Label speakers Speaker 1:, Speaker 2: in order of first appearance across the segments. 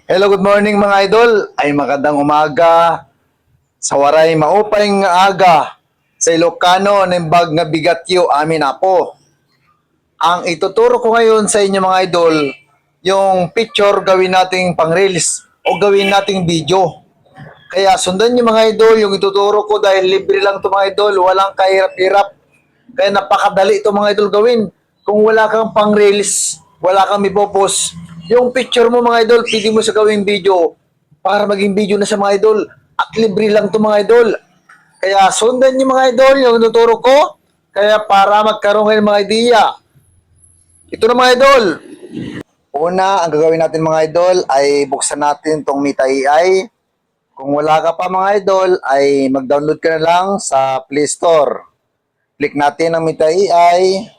Speaker 1: Hello, good morning mga idol. Ay magandang umaga. Sa waray maupay nga aga. Sa Ilocano, nimbag nga bigatyo amin apo. Ang ituturo ko ngayon sa inyo mga idol, yung picture gawin nating pang-reels o gawin nating video. Kaya sundan nyo mga idol yung ituturo ko dahil libre lang to mga idol. Walang kahirap-hirap. Kaya napakadali ito mga idol gawin. Kung wala kang pang-reels, wala kang ipopost, yung picture mo mga idol, pwede mo sa gawing video para maging video na sa mga idol. At libre lang to mga idol. Kaya sundan niyo mga idol yung tuturo ko. Kaya para magkaroon kayo ng mga idea. Ito na mga idol. Una, ang gagawin natin mga idol ay buksan natin tong Mita AI. Kung wala ka pa mga idol, ay mag-download ka na lang sa Play Store. Click natin ang Mita AI.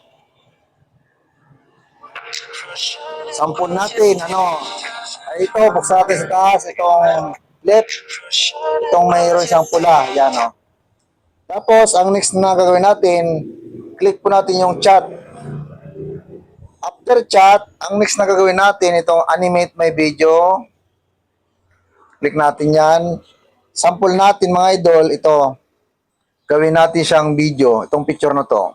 Speaker 1: Sampun natin, ay ito, buksan natin sa taas, itong left, itong mayroon siyang pula, yan o. Tapos, ang next na gagawin natin, click po natin yung chat. After chat, ang next na gagawin natin, itong animate my video. Click natin yan. Sample natin mga idol, ito. Gawin natin siyang video, itong picture na to.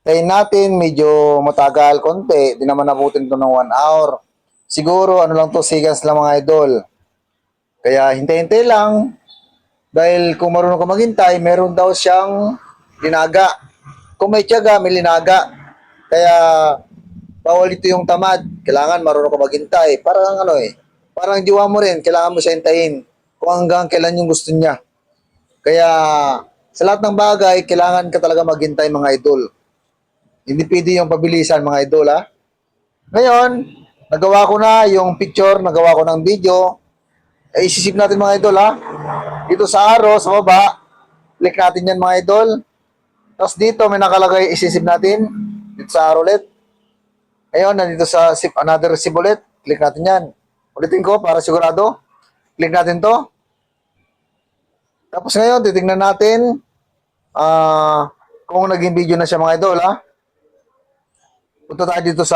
Speaker 1: Tayin natin, medyo matagal konti. Di naman nabutin ito ng 1 hour. Siguro, ano lang to, seconds lang mga idol. Kaya hintay-hintay lang. Dahil kung marunong ka maghintay, meron daw siyang linaga. Kung may tiyaga, may linaga. Kaya, bawal ito yung tamad. Kailangan marunong ka maghintay. Parang parang jiwa mo rin, kailangan mo siya hintayin. Kung hanggang kailan yung gusto niya. Kaya, sa lahat ng bagay, kailangan ka talaga maghintay mga idol. Hindi pwede yung pabilisan mga idol ha. Ngayon, nagawa ko na yung picture, nagawa ko ng video. Ay isisip natin mga idol ha. Dito sa arrow, sa baba, click natin yan mga idol. Tapos dito may nakalagay isisip natin. Dito sa arrow ulit. Ngayon, nandito sa another receive ulit. Click natin yan. Ulitin ko para sigurado. Click natin to. Tapos ngayon, titingnan natin kung naging video na siya mga idol ha. Punta tayo dito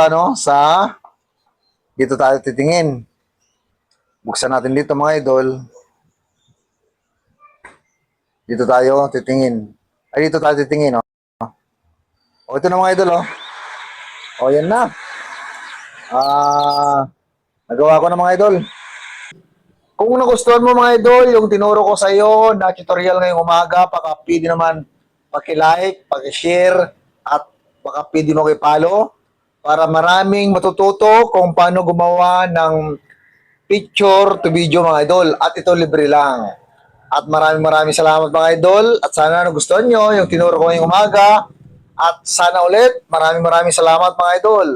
Speaker 1: dito tayo titingin. Buksan natin dito mga idol. Dito tayo titingin. Ay, dito tayo titingin, oh. O, ito na mga idol, oh. O, yan na. Nagawa ko na mga idol. Kung nagustuhan mo mga idol, yung tinuro ko sa iyo na tutorial ngayong umaga, pwede naman paki-like, paki-share, at pwede mo i-follow para maraming matututo kung paano gumawa ng picture to video mga idol. At ito libre lang. At maraming salamat mga idol. At sana nagustuhan nyo yung tinuro ko ngayong umaga. At sana ulit, maraming salamat mga idol.